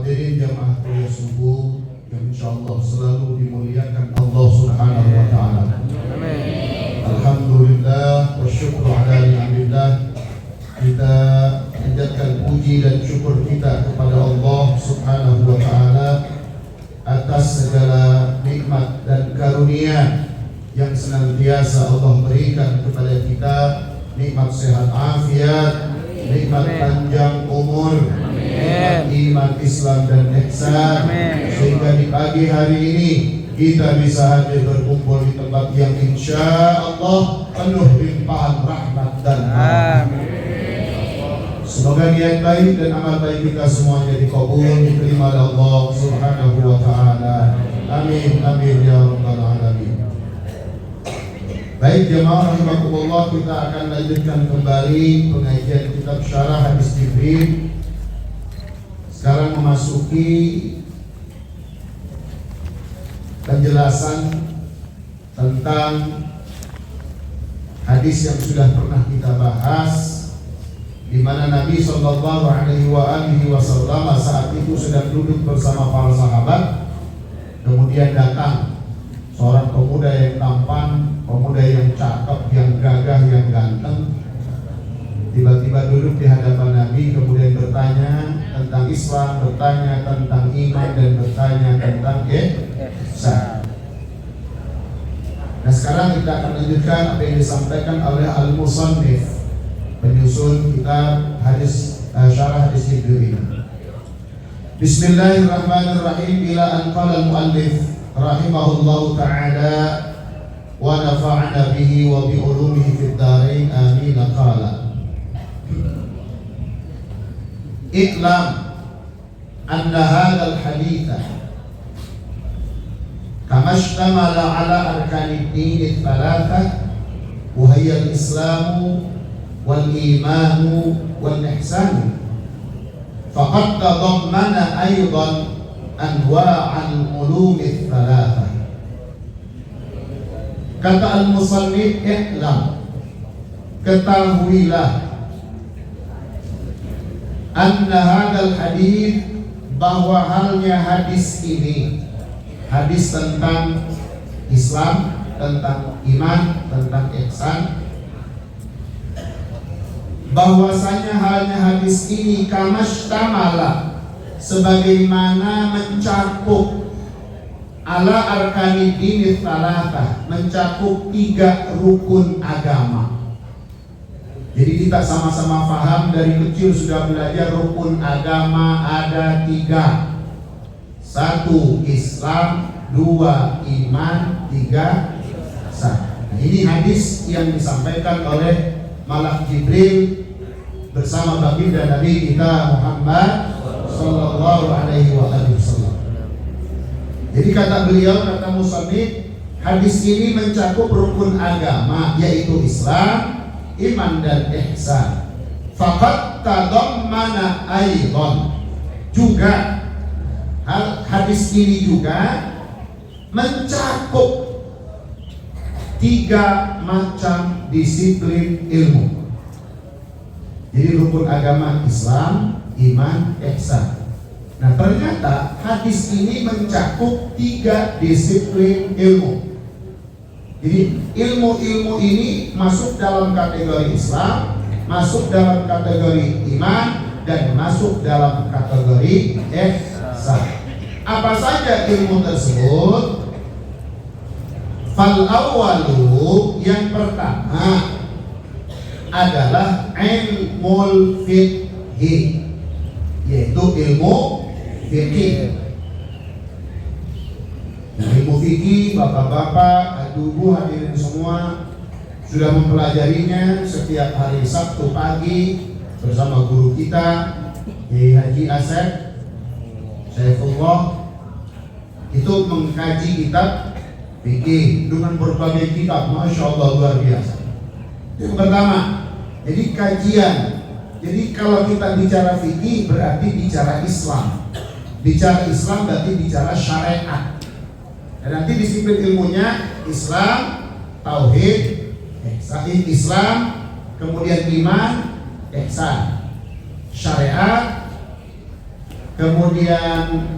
Hadirin jamaah kuliah subuh yang insyaallah selalu dimuliakan Allah Subhanahu wa taala. Amin. Alhamdulillah wa syukru ala ni'amillah. Kita panjatkan puji dan syukur kita kepada Allah Subhanahu wa taala atas segala nikmat dan karunia yang senantiasa Allah berikan kepada kita, nikmat sehat afiat, nikmat panjang umur, nikmat iman, Islam dan ihsan, sehingga di pagi hari ini kita bisa hadir berkumpul di tempat yang insya Allah penuh limpahan rahmat dan amin. Semoga niat baik dan amal baik kita semuanya dikabul, diterima oleh Allah Subhanahu wa taala. Amin amin ya rabbal alamin. Baik jemaah rahimakumullah, kita akan lanjutkan kembali pengajian kitab Syarah Hadis Jibril. Sekarang memasuki penjelasan tentang hadis yang sudah pernah kita bahas, di mana Nabi Shallallahu Alaihi Wasallam saat itu sedang duduk bersama para sahabat. Kemudian datang seorang pemuda yang tampan, pemuda yang cakep, yang gagah, yang ganteng. Tiba-tiba duduk di hadapan Nabi, kemudian bertanya tentang Islam, bertanya tentang iman, dan bertanya tentang ihsan. Nah sekarang kita akan lanjutkan apa yang disampaikan oleh Al-Musannif, penyusun kitab hadis Syarah Hadis Jibril ini. Bismillahirrahmanirrahim. Ila an qala al-muallif rahimahullahu ta'ala wa nafa'ana bihi wa bi ulumihi fid dharain amin. Qala i'lam anna hadzal haditha kama ishtamala ala arkanid din ats-tsalatsah wa hiya al-islamu wal imanu wal ihsan faqad tadammana aidan anwa'al ulum ats-tsalatsah. Kata al-musannif, i'lam, ketahuilah, anna hadzal hadits, bahwa halnya hadis ini, hadis tentang Islam, tentang iman, tentang ihsan, bahwasanya halnya hadis ini kamastamala, sebagaimana mencakup ala arkani dinit tsalatah, mencakup 3 rukun agama. Jadi kita sama-sama paham, dari kecil sudah belajar rukun agama ada 3. 1 Islam, 2 iman, 3 ihsan. Nah, ini hadis yang disampaikan oleh Malak Jibril bersama baginda Nabi kita Muhammad sallallahu alaihi wasallam. Jadi kata beliau, kata musannif, hadis ini mencakup rukun agama, yaitu Islam, iman dan ihsan. Faqad tadammana aidan, juga hadis ini juga mencakup 3 macam disiplin ilmu. Jadi rukun agama Islam, iman, ihsan. Nah ternyata hadis ini mencakup 3 disiplin ilmu. Jadi ilmu-ilmu ini masuk dalam kategori Islam, masuk dalam kategori iman, dan masuk dalam kategori ihsan. Apa saja ilmu tersebut? Fal awwalu, yang pertama adalah ilmul fiqh, yaitu ilmu fikih. Ilmu fikih, bapak-bapak, ibu hadirin semua sudah mempelajarinya setiap hari Sabtu pagi bersama guru kita Kiai Haji Asep Saifullah. Itu mengkaji kitab fikih dengan berbagai kitab, masya Allah luar biasa. Yang pertama, jadi kajian. Jadi kalau kita bicara fikih berarti bicara Islam. Bicara Islam berarti bicara syariat. Dan nanti disiplin ilmunya Islam, tauhid, Islam, kemudian iman, ihsan, syariat, kemudian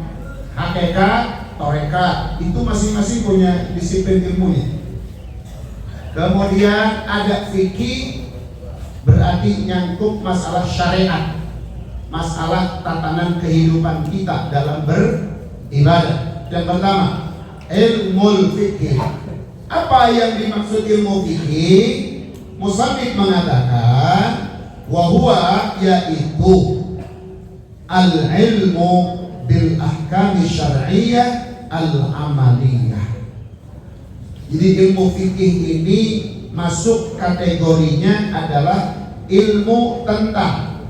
hakikat, torekat, itu masing-masing punya disiplin ilmunya. Kemudian ada fikih, berarti nyangkut masalah syariat, masalah tatanan kehidupan kita dalam beribadah. Yang pertama, ilmu fikih. Apa yang dimaksud ilmu fikih? Musannif mengatakan wahwa, yaitu al-ilmu bil ahkam syar'iyyah al-amaliyah. Jadi ilmu fikih ini masuk kategorinya adalah ilmu tentang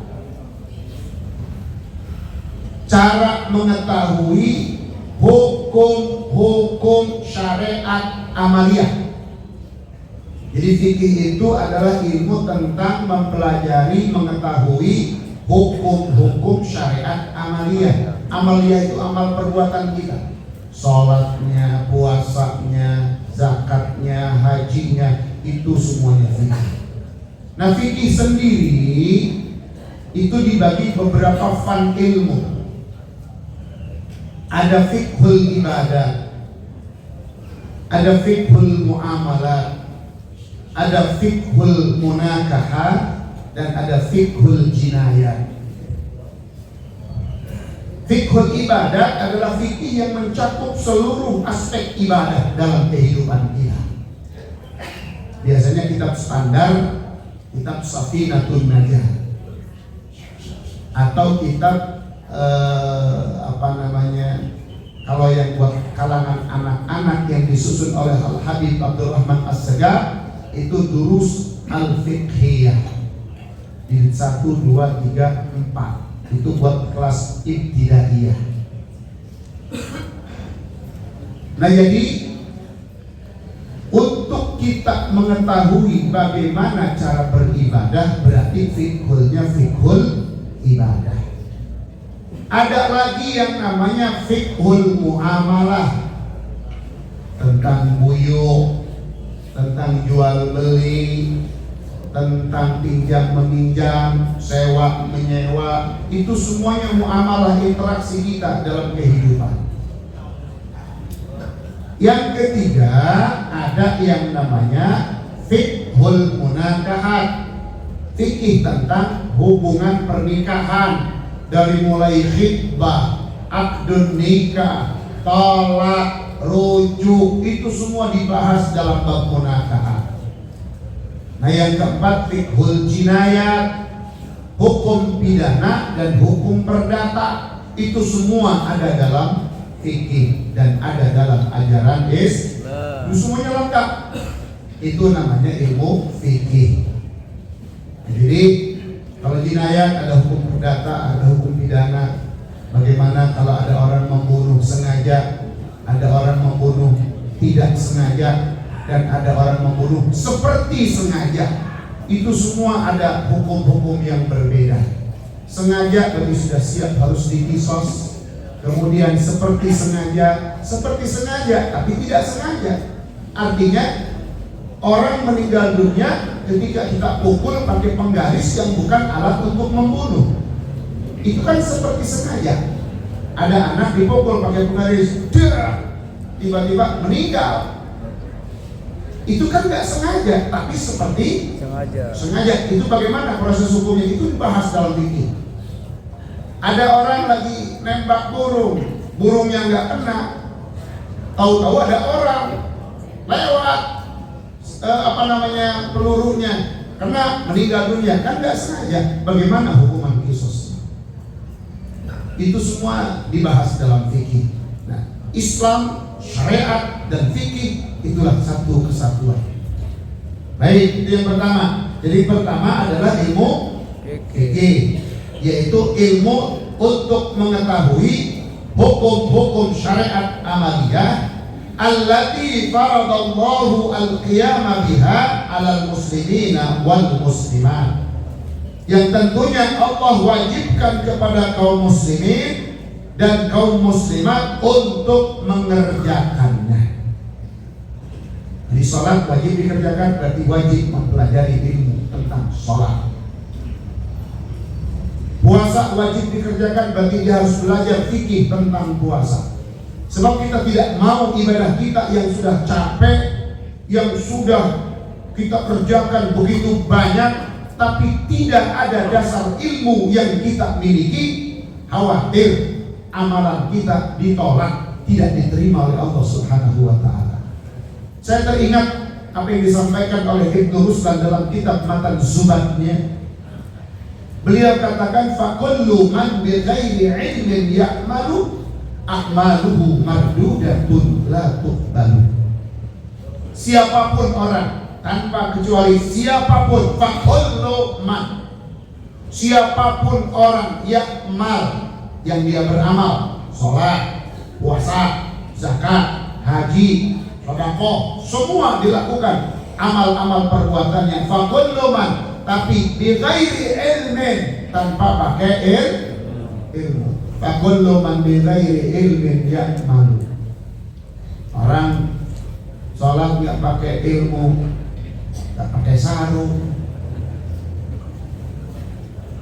cara mengetahui hukum-hukum syariat amaliyah. Jadi fikih itu adalah ilmu tentang mempelajari, mengetahui hukum-hukum syariat amaliyah. Amaliyah itu amal perbuatan kita, sholatnya, puasanya, zakatnya, hajinya, itu semuanya fikih. Nah, fikih sendiri itu dibagi beberapa fan ilmu. Ada fiqhul ibadah, ada fiqhul muamalat, ada fiqhul munakahah, dan ada fiqhul jinayat. Fiqhul ibadah adalah fikih yang mencakup seluruh aspek ibadah dalam kehidupan kita. Biasanya kitab standar, kitab Safinatun Najah, atau kitab kalau yang buat kalangan anak-anak yang disusun oleh Al-Habib Abdurrahman As-Segar, itu Durus Al-Fiqhiyah jilid 1, 2, 3, 4. Itu buat kelas ibtidaiyah. Nah, jadi untuk kita mengetahui bagaimana cara beribadah, berarti fiqhulnya fiqhul ibadah. Ada lagi yang namanya fiqhul muamalah, tentang buyur, tentang jual beli, tentang pinjam meminjam, sewa menyewa. Itu semuanya muamalah, interaksi kita dalam kehidupan. Yang ketiga, ada yang namanya fiqhul munakahat, fikih tentang hubungan pernikahan, dari mulai khitbah, akdun nikah, talak, rujuk, itu semua dibahas dalam bab munakahat. Nah, yang keempat, fiqhul jinayat, hukum pidana dan hukum perdata, itu semua ada dalam fikih dan ada dalam ajaran Islam. Semuanya lengkap. Itu namanya ilmu fikih. Jadi kalau jinayat ada hukum perdata, ada hukum pidana. Bagaimana kalau ada orang membunuh sengaja, ada orang membunuh tidak sengaja, dan ada orang membunuh seperti sengaja. Itu semua ada hukum-hukum yang berbeda. Sengaja berarti sudah siap harus dikisos. Kemudian seperti sengaja tapi tidak sengaja. Artinya orang meninggal dunia ketika kita pukul pakai penggaris yang bukan alat untuk membunuh. Itu kan seperti sengaja. Ada anak dipukul pakai penggaris, tiba-tiba meninggal. Itu kan nggak sengaja, tapi seperti sengaja. Itu bagaimana proses hukumnya? Itu dibahas dalam fikih. Ada orang lagi nembak burungnya nggak kena, tahu-tahu ada orang lewat pelurunya kena, meninggal dunia, kan nggak sengaja. Bagaimana hukuman kisos? Itu semua dibahas dalam fikih. Nah, Islam, syariat, dan fikih itulah satu kesatuan. Baik, itu yang pertama. Jadi pertama adalah ilmu fikih, yaitu ilmu untuk mengetahui hukum-hukum syariat amaliyah allati faradallahu al-qiyama biha 'alal muslimina wal muslimat, yang tentunya Allah wajibkan kepada kaum muslimin dan kaum muslimat untuk mengerjakannya. Jadi sholat wajib dikerjakan, berarti wajib mempelajari ilmu tentang sholat. Puasa wajib dikerjakan, berarti dia harus belajar fikih tentang puasa. Sebab kita tidak mau ibadah kita yang sudah capek, yang sudah kita kerjakan begitu banyak, tapi tidak ada dasar ilmu yang kita miliki, khawatir amalan kita ditolak, tidak diterima oleh Allah Subhanahu wa ta'ala. Saya teringat apa yang disampaikan oleh Ibnu Ruslan dalam kitab Matan Zubatnya. Beliau katakan, fakullu man bighairi ilmin ya'malu a'maluhu mardudatun la tuqbalu. Siapapun orang, tanpa kecuali siapapun, fakullu man, siapapun orang ya'mal, yang dia beramal, sholat, puasa, zakat, haji, sedekah, semua dilakukan amal-amal perbuatannya, fakullu man, tapi bighairi ilmin, tanpa pakai ilmu. Fakullu man bighairi ilmin ya'malu. Orang sholat nggak pakai ilmu, nggak pakai sarung,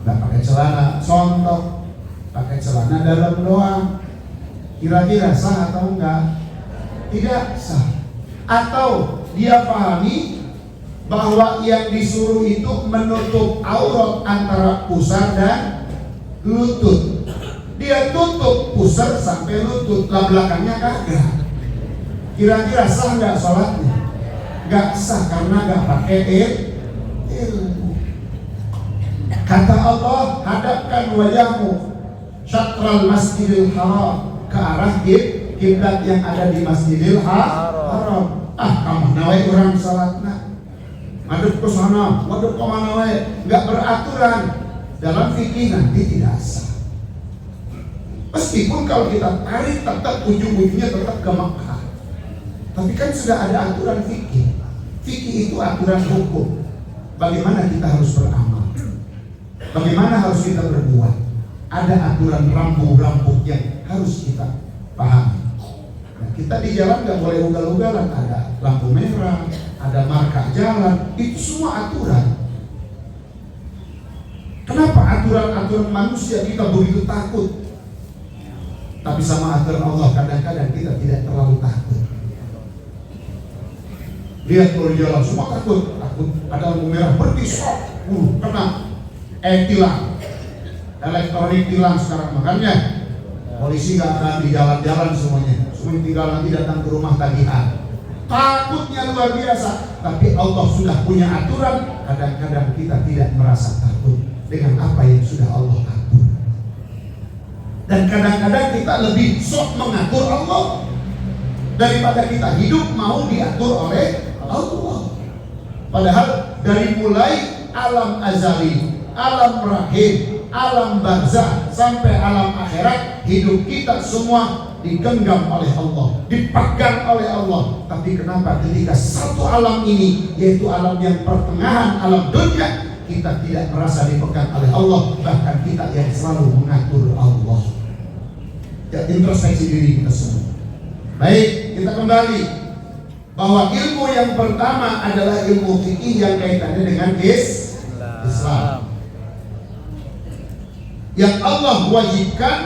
nggak pakai celana sontok, pakai celana dalam doang, kira-kira sah atau enggak? Tidak sah. Atau dia pahami bahwa yang disuruh itu menutup aurat antara pusar dan lutut. Dia tutup pusar sampai lutut, lah belakangnya kagak. Kira-kira sah nggak sholatnya? Nggak sah karena nggak pakai ilmu. Kata Allah, hadapkan wajahmu syatral masjidil haram, ke arah kiblat yang ada di Masjidil Haram. Kamu nawai orang salatna, madep ke sana, madep ke mana wae, nggak beraturan. Dalam fikih nanti tidak sah. Meskipun kalau kita tarik tetap ujung-ujungnya tetap ke Mekah, tapi kan sudah ada aturan fikih. Fikih itu aturan hukum. Bagaimana kita harus beramal, bagaimana harus kita berbuat. Ada aturan rambu-rambu yang harus kita pahami. Nah, kita di jalan nggak boleh ugal-ugalan. Ada lampu merah, ada marka jalan, itu semua aturan. Kenapa aturan-aturan manusia kita begitu takut? Tapi sama aturan Allah kadang-kadang kita tidak terlalu takut. Lihat kalau di jalan semua takut ada lampu merah berhenti, kena tilang. Elektronik tilang sekarang, makanya polisi nggak akan di jalan-jalan semuanya tinggal nanti datang ke rumah tagihan. Takutnya luar biasa. Tapi Allah sudah punya aturan. Kadang-kadang kita tidak merasa takut dengan apa yang sudah Allah atur. Dan kadang-kadang kita lebih sok mengatur Allah daripada kita hidup mau diatur oleh Allah. Padahal dari mulai alam azali, alam rahim, alam barzah sampai alam akhirat, hidup kita semua digenggam oleh Allah, dipegang oleh Allah. Tapi kenapa ketika satu alam ini, yaitu alam yang pertengahan, alam dunia, kita tidak merasa dipegang oleh Allah, bahkan kita yang selalu mengatur Allah. Ya, introspeksi diri kita semua. Baik, kita kembali bahwa ilmu yang pertama adalah ilmu fikih yang kaitannya dengan Islam. Yang Allah wajibkan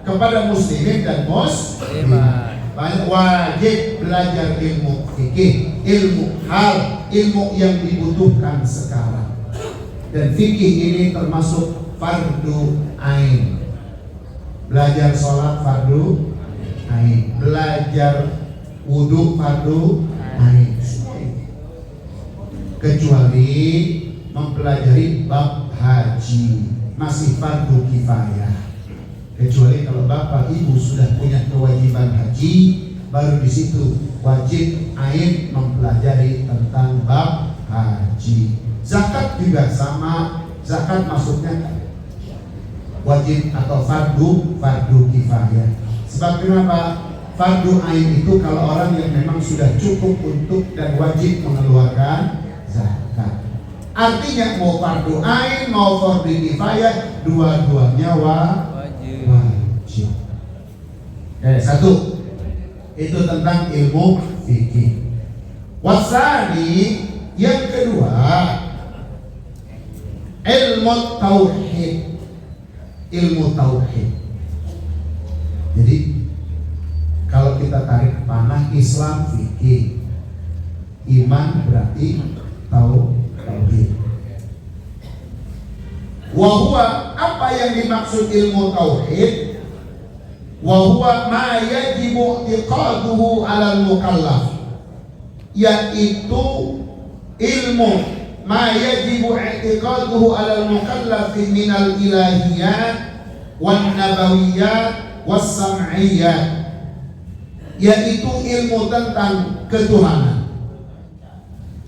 kepada muslimin dan muslimat. Banyak wajib belajar ilmu fikih, ilmu hal, ilmu yang dibutuhkan sekarang. Dan fikih ini termasuk fardu ain. Belajar sholat fardu ain, belajar wudu fardu ain. Kecuali mempelajari bab haji, masih fardu kifayah. Kecuali kalau bapak ibu sudah punya kewajiban haji, baru di situ wajib ain mempelajari tentang bab haji. Zakat juga sama, zakat maksudnya wajib atau fardu kifayah. Sebab kenapa? Fardu ain itu kalau orang yang memang sudah cukup untuk dan wajib mengeluarkan zakat. Artinya mau fardu ain mau fardu kifayah, dua-duanya wajib. Satu, itu tentang ilmu fikih. Wasani, yang kedua, ilmu tauhid. ilmu tauhid. Jadi kalau kita tarik panah, Islam fikih, iman berarti tauhid. Wahwa, apa yang dimaksud ilmu tauhid? Wahwa ma yajibu i'tiqaduhu 'alal mukallaf, yaitu ilmu ma yajibu i'tiqaduhu 'alal mukallaf minal ilahiyat wan nabawiyat was sam'iyat, yaitu ilmu tentang ketuhanan.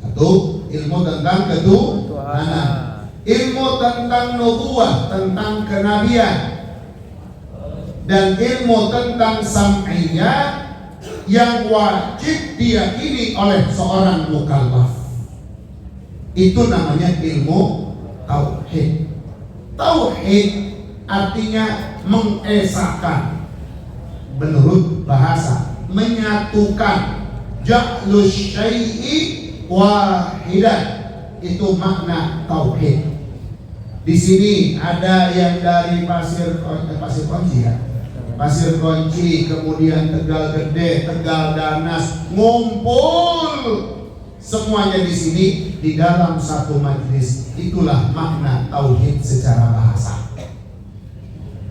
Satu, ilmu tentang ketuhanan. Ilmu tentang nubuwah, tentang kenabian, dan ilmu tentang sam'iyah yang wajib diyakini oleh seorang mukallaf. Itu namanya ilmu tauhid. Tauhid artinya mengesahkan, menurut bahasa, menyatukan, ja'lus syai'i wahidan. Itu makna tauhid. Di sini ada yang dari Pasir Kunci ya, Pasir Kunci, kemudian Tegal Gede, Tegal Danas, ngumpul semuanya di sini di dalam satu majlis. Itulah makna tauhid secara bahasa.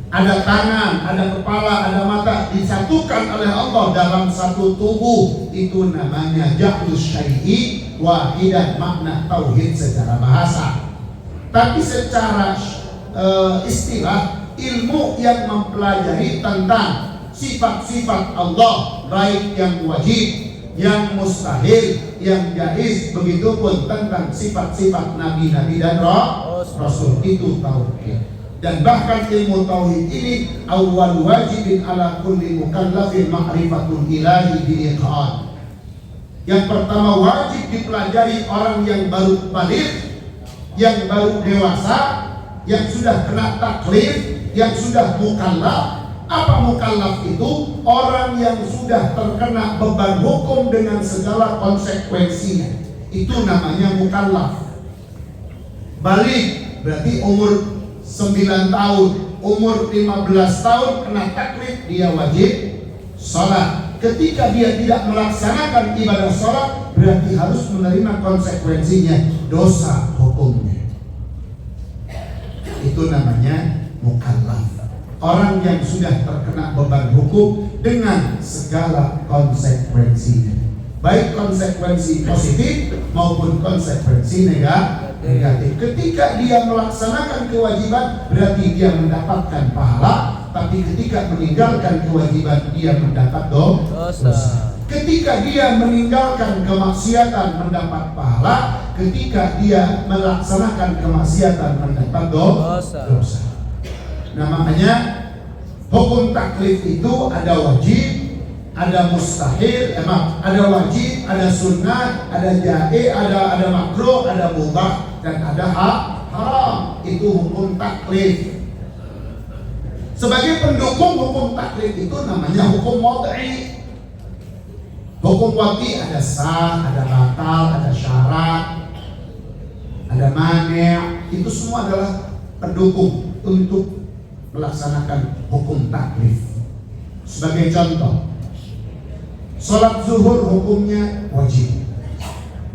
Ada tangan, ada kepala, ada mata, disatukan oleh Allah dalam satu tubuh. Itu namanya ja'lus syai'i wahidan, makna tauhid secara bahasa. Tapi secara istilah, ilmu yang mempelajari tentang sifat-sifat Allah, baik yang wajib, yang mustahil, yang jaiz, begitupun tentang sifat-sifat nabi-nabi dan rasul, itu tauhid. Dan bahkan ilmu tauhid ini awal wajibin ala kulli mukallafin ma'rifatul ilahi biliqa'an. Yang pertama wajib dipelajari orang yang baru baligh, yang baru dewasa, yang sudah kena taklif, yang sudah mukallaf. Apa mukallaf itu? Orang yang sudah terkena beban hukum dengan segala konsekuensinya. Itu namanya mukallaf. Baligh berarti umur 9 tahun, umur 15 tahun kena taklif, dia wajib sholat. Ketika dia tidak melaksanakan ibadah sholat, berarti harus menerima konsekuensinya, dosa hukumnya. Itu namanya mukallaf. Orang yang sudah terkena beban hukum dengan segala konsekuensinya, baik konsekuensi positif maupun konsekuensi negatif. Ketika dia melaksanakan kewajiban, berarti dia mendapatkan pahala. Tapi ketika meninggalkan kewajiban, dia mendapat dosa. Ketika dia meninggalkan kemaksiatan, mendapat pahala. Ketika dia melaksanakan kemaksiatan, mendapat dosa. Nah, makanya hukum taklif itu ada wajib, ada mustahil, ada wajib, ada sunnah, ada jaiz, ada makruh, ada mubah, dan ada haram. Itu hukum taklif. Sebagai pendukung hukum taklif itu namanya hukum wad'i. Hukum wad'i ada sah, ada batal, ada syarat, ada mani'. Itu semua adalah pendukung untuk melaksanakan hukum taklif. Sebagai contoh, sholat zuhur hukumnya wajib.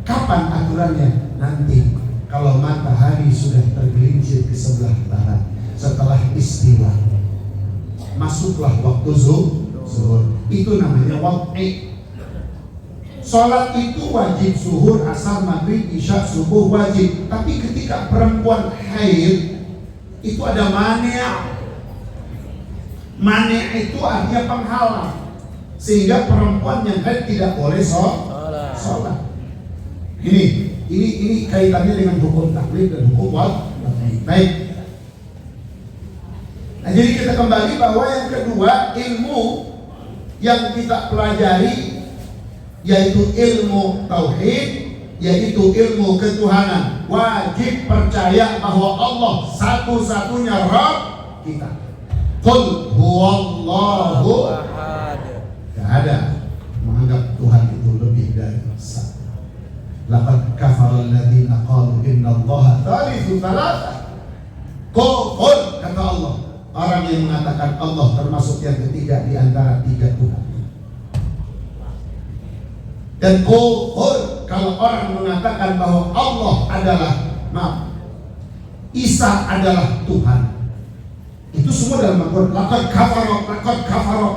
Kapan aturannya? Nanti kalau matahari sudah tergelincir ke sebelah barat, setelah istiwa, masuklah waktu zuhur. Itu namanya wad'i. Sholat itu wajib, zuhur, asar, maghrib, isya, subuh wajib. Tapi ketika perempuan haid, itu ada mani'. Mani' itu artinya penghalang, sehingga perempuan yang haid tidak boleh sholat. Ini kaitannya dengan hukum taklif dan hukum wad'i. Baik. Nah, jadi kita kembali bahwa yang kedua, ilmu yang kita pelajari yaitu ilmu tauhid, yaitu ilmu ketuhanan. Wajib percaya bahwa Allah satu-satunya Rabb kita. Qul huwallahu ahad. Tidak ada menganggap Tuhan itu lebih dari satu. Laqad kafara alladziina qalu innallaha thalithu tsalatsa. Qul, kata Allah, orang yang mengatakan Allah termasuk yang ketiga di antara tiga Tuhan. Dan kufur kalau orang mengatakan bahwa Allah adalah, Isa adalah Tuhan. Itu semua dalam Al-Quran. Laqad kafara.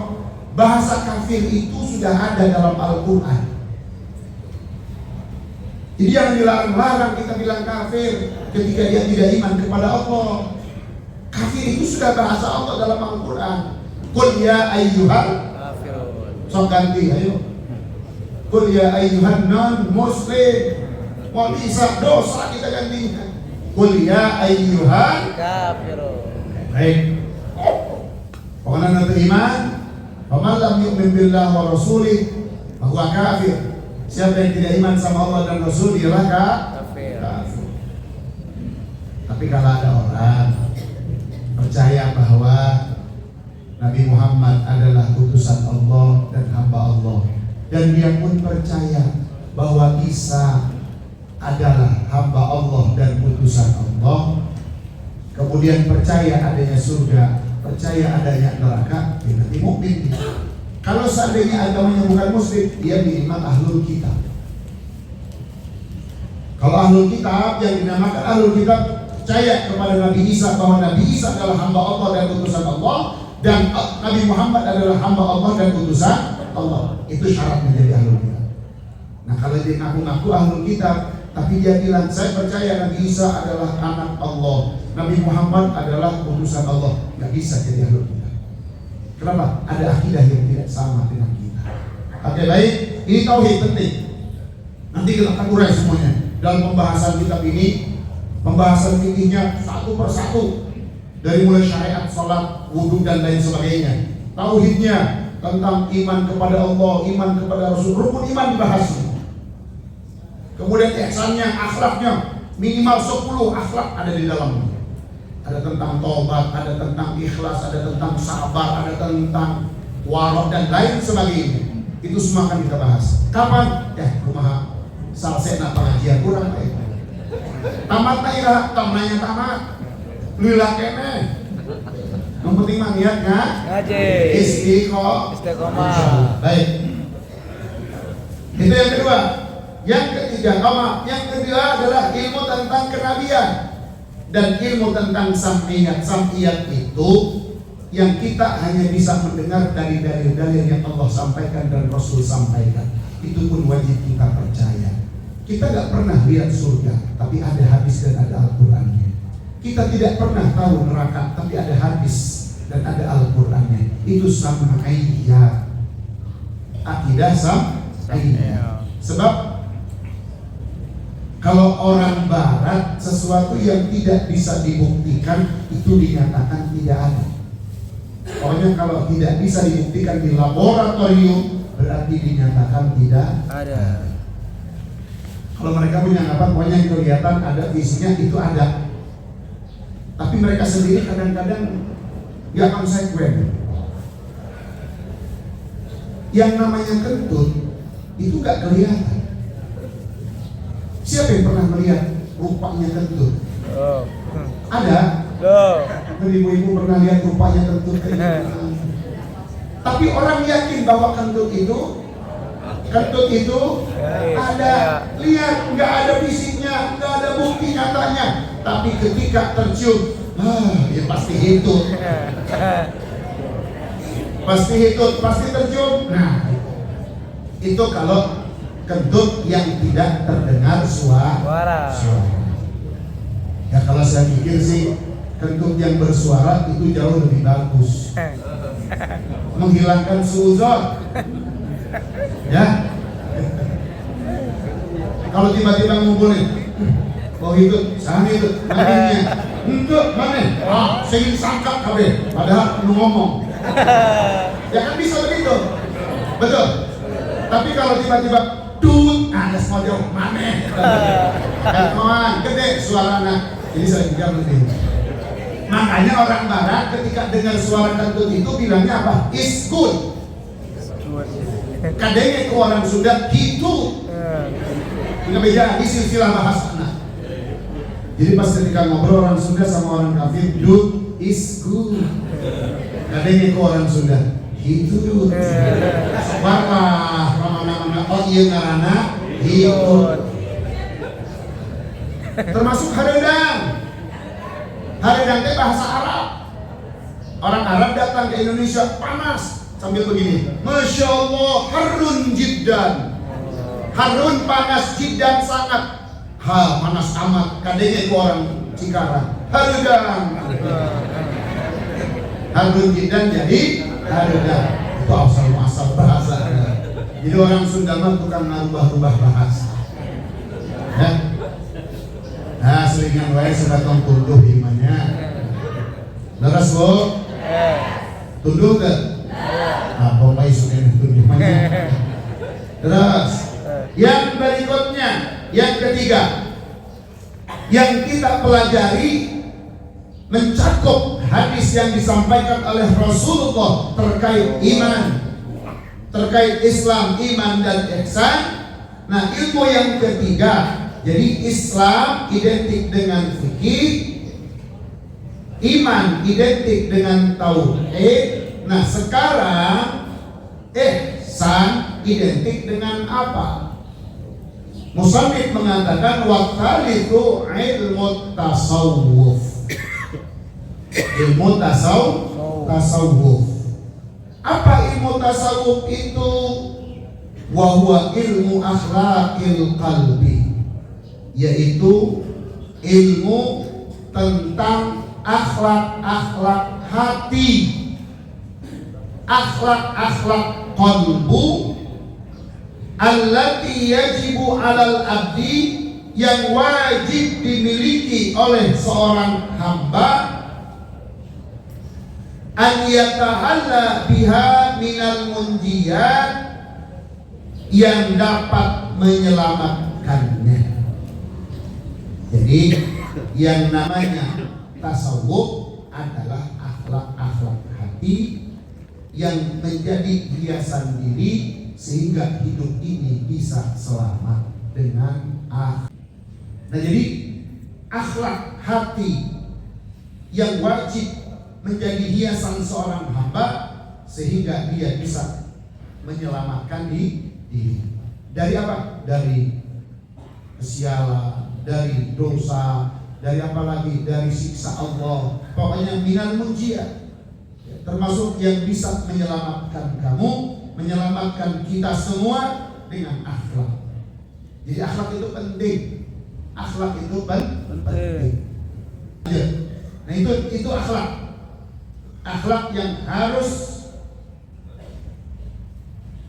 Bahasa kafir itu sudah ada dalam Al-Quran. Jadi yang dilarang-larang kita bilang kafir ketika dia tidak iman kepada Allah. Kafir itu sudah bahasa Allah dalam Al-Quran. Qul ya ayyuhal kafirun. Sok ganti, ayo. Qul ya ayyuhan non-muslim. Mau bisa dosa kita gantikan. Qul ya ayyuhal kafirun. Baik. Pokoknya nanti iman. Faman lam yu'min billah wa rasulih bahwa kafir. Siapa yang tidak iman sama Allah dan Rasul ialah kafir. Tapi kalau ada orang percaya bahwa Nabi Muhammad adalah utusan Allah dan hamba Allah, dan dia pun percaya bahwa Isa adalah hamba Allah dan utusan Allah, kemudian percaya adanya surga, percaya adanya neraka, dia nanti mukmin. Kalau seandainya agamanya bukan muslim, dia minimal ahlul kitab. Kalau ahlul kitab yang dinamakan ahlul kitab percaya kepada Nabi Isa bahwa Nabi Isa adalah hamba Allah dan utusan Allah, dan Nabi Muhammad adalah hamba Allah dan utusan Allah. Itu syarat menjadi ahlul kitab. Nah, kalau dia ngaku-ngaku ahlul kitab tapi dia bilang saya percaya Nabi Isa adalah anak Allah, Nabi Muhammad adalah utusan Allah, nggak bisa jadi ahlul kitab. Kenapa? Ada akidah yang tidak sama dengan kita. Oke, baik. Ini tauhid penting. Nanti kita akan urai semuanya dalam pembahasan kitab ini. Pembahasan fikihnya satu persatu, dari mulai syariat, salat, wudu dan lain sebagainya. Tauhidnya tentang iman kepada Allah, iman kepada Rasul, rukun iman dibahas. Kemudian ihsannya, akhlaknya, minimal 10 akhlak ada di dalamnya. Ada tentang taubat, ada tentang ikhlas, ada tentang sabar, ada tentang warok dan lain sebagainya. Itu semua akan kita bahas. Kapan? Ya, kumaha salsena pengajian kurang baik. Tamat naira, tamnanya tamat. Lila kene. Yang penting mah niat ngaji. Istiqomah. Baik. Itu yang kedua. Yang ketiga, yang kedua adalah ilmu tentang kenabian dan ilmu tentang sam'iyat. Sam'iyat itu yang kita hanya bisa mendengar dari dalil-dalil yang Allah sampaikan dan Rasul sampaikan. Itu pun wajib kita percaya. Kita gak pernah lihat surga, tapi ada hadis dan ada Al-Qurannya. Kita tidak pernah tahu neraka, tapi ada hadis dan ada Al-Qurannya. Itu sam'iyat. Akidah sam'iyat. Sebab kalau orang barat, sesuatu yang tidak bisa dibuktikan itu dinyatakan tidak ada. Pokoknya kalau tidak bisa dibuktikan di laboratorium berarti dinyatakan tidak ada. Kalau mereka punya anggapan pokoknya yang kelihatan ada visinya itu ada. Tapi mereka sendiri kadang-kadang nggak konsekuen. Yang namanya kentut itu nggak kelihatan. Siapa yang pernah melihat rupanya kentut? Ada? Ibu-ibu pernah lihat rupanya kentut kayak gitu. Tapi orang yakin bahwa kentut itu ada. Lihat, nggak ada fisiknya, nggak ada bukti nyatanya. Tapi ketika tercium, ya pasti hitut. Pasti tercium. Nah, itu kalau kentut yang tidak terdengar suara. Ya kalau saya pikir sih kentut yang bersuara itu jauh lebih bagus, menghilangkan suuzon. Ya, kalau tiba-tiba ngumpulin, oh itu, sana itu, nantinya, untuk mana? Saya ingin sangkap kabeh, padahal lu ngomong. Ya kan bisa begitu, betul. Tapi kalau tiba-tiba ada semua jauh mana? Gede suaranya. Jadi saya pikir lebih. Makanya orang barat ketika dengar suara kentut itu bilangnya apa? Is good. Kadangnya ke orang Sunda gitu. Ini beda di silsilah bahasa. Jadi pas ketika ngobrol orang Sunda sama orang kafir, is good. Katanya ke orang Sunda, hitut. Bapak, mana oh iya ngarana hitut. Termasuk hareudang. Hareudang teh bahasa Arab. Orang Arab datang ke Indonesia panas sambil begini. Masya Allah, harun jiddan. Harun panas jiddan sangat. Panas amat. Kadangnya itu orang Cikarang. Hareudang. Harun jiddan jadi hareudang. Itu asal bahasa. Jadi orang Sunda mah tukang ngarubah-rubah bahasa. Ya. Nah, selingan wae sebatong tunduh imannya. Leres Bu? Tunduh ke? Nah, pompai sudah tunduh imannya. Terus, yang berikutnya, yang ketiga, yang kita pelajari mencakup hadis yang disampaikan oleh Rasulullah terkait iman, terkait Islam, iman dan ihsan. Nah, ilmu yang ketiga, jadi Islam identik dengan fikih, iman identik dengan tauhid. Nah, sekarang ihsan identik dengan apa? Musannif mengatakan waqtalitu ilmu tasawuf. Ilmu tasawuf. Apa ilmu tasawuf itu? Wa huwa ilmu akhlaqil qalbi, yaitu ilmu tentang akhlak-akhlak hati, akhlak-akhlak qalbu allati yajibu 'alal abdi, yang wajib dimiliki oleh seorang hamba, an yatahalla biha minal munjiyat, yang dapat menyelamatkannya. Jadi yang namanya tasawuf adalah akhlak-akhlak hati yang menjadi hiasan diri sehingga hidup ini bisa selamat dengan akhlak. Nah, jadi akhlak hati yang wajib menjadi hiasan seorang hamba sehingga dia bisa menyelamatkan diri. Dari apa? Dari kesialan, dari dosa, dari apa lagi? Dari siksa Allah. Pokoknya minal munjiyat, termasuk yang bisa menyelamatkan kamu, menyelamatkan kita semua dengan akhlak. Jadi akhlak itu penting. Akhlak itu penting. Nah, itu akhlak. Akhlak yang harus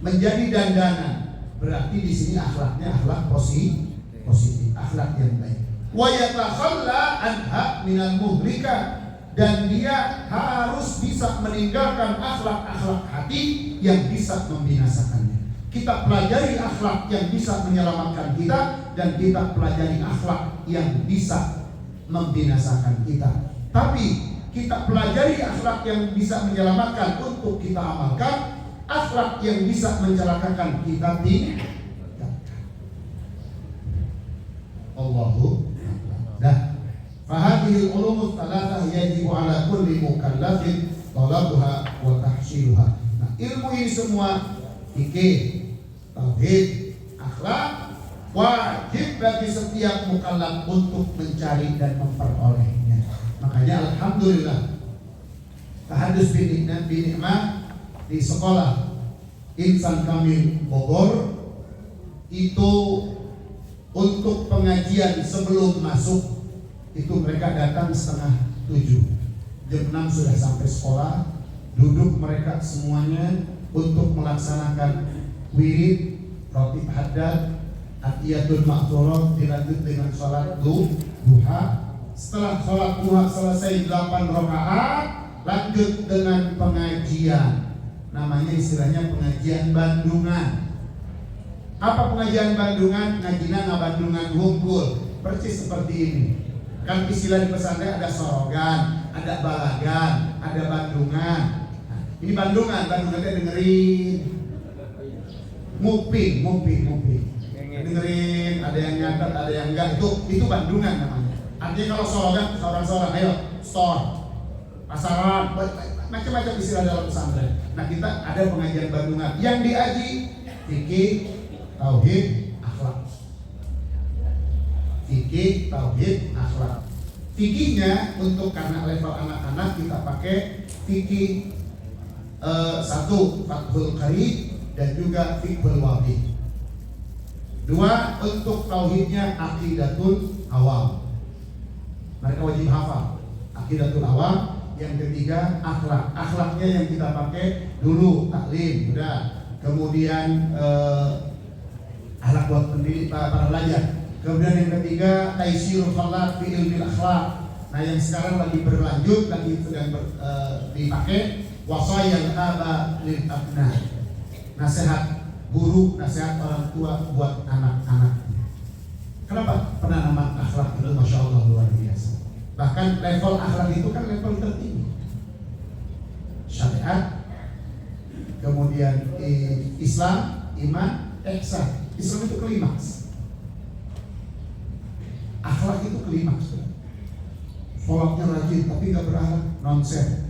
menjadi dandanan. Berarti di sini akhlaknya akhlak positif, akhlak yang baik. Wa yatakhalla anha minal muhlika, dan dia harus bisa meninggalkan akhlak-akhlak hati yang bisa membinasakannya. Kita pelajari akhlak yang bisa menyelamatkan kita, dan kita pelajari akhlak yang bisa membinasakan kita. Tapi kita pelajari akhlak yang bisa menyelamatkan untuk kita amalkan, akhlak yang bisa mencelakakan kita tinggalkan. Allahu Akbar. Fahadhil ulumut thalathah yajibu ala kulli mukallafin talabuha wa tahsiluha. Nah, ilmu ini semua, fikih, tauhid, akhlak, wajib bagi setiap mukallaf untuk mencari dan memperolehnya. Makanya alhamdulillah tahadus bin nikmah di sekolah Insan Kamil Bogor itu untuk pengajian sebelum masuk itu mereka datang 6:30. Jam 6 sudah sampai sekolah, duduk mereka semuanya untuk melaksanakan wirid, rotib haddad, atiyatul ma'thurah, dilanjut dengan sholat duha. Setelah sholat duha selesai 8 rakaat, lanjut dengan pengajian. Namanya istilahnya pengajian bandungan. Apa pengajian bandungan? Ngajina ngabandungan hungkul, persis seperti ini. Kan istilah di pesantren ada sorogan, ada balagan, ada bandungan. Nah, ini bandungan itu dengerin. Muping. Dengerin, ada yang nyatet, ada yang enggak. Itu bandungan namanya. Artinya kalau sorogan, ayo, store. pasaran, macam-macam istilah dalam pesantren. Nah, kita ada pengajian Bandungan yang diaji fikih, tauhid, akhlak. Fikih, tauhid, akhlak. Fikihnya untuk karena level anak-anak kita pakai fikih satu Fathul Qari dan juga Fiqhul Wadih. Dua, untuk tauhidnya Aqidatul Awam. Mereka wajib hafal Aqidatul Awam. Yang ketiga akhlak. Akhlaknya yang kita pakai dulu taklim, udah. Kemudian akhlak buat pendidik para pelajar. Kemudian yang ketiga Taisirul Khalaq fi ilmil akhlak. Nah, yang sekarang lagi berlanjut, lagi sedang dipakai wasayal aba lil abna. Nasihat guru, nasihat orang tua buat anak-anak. Kenapa? Penanaman akhlak itu masya Allah luar biasa. Bahkan level akhlak itu kan level tertinggi. Syariat, kemudian Islam, iman, ihsan. Islam itu klimaks. Akhlak itu klimaks. Sholatnya rajin tapi nggak berakhlak, nonsen.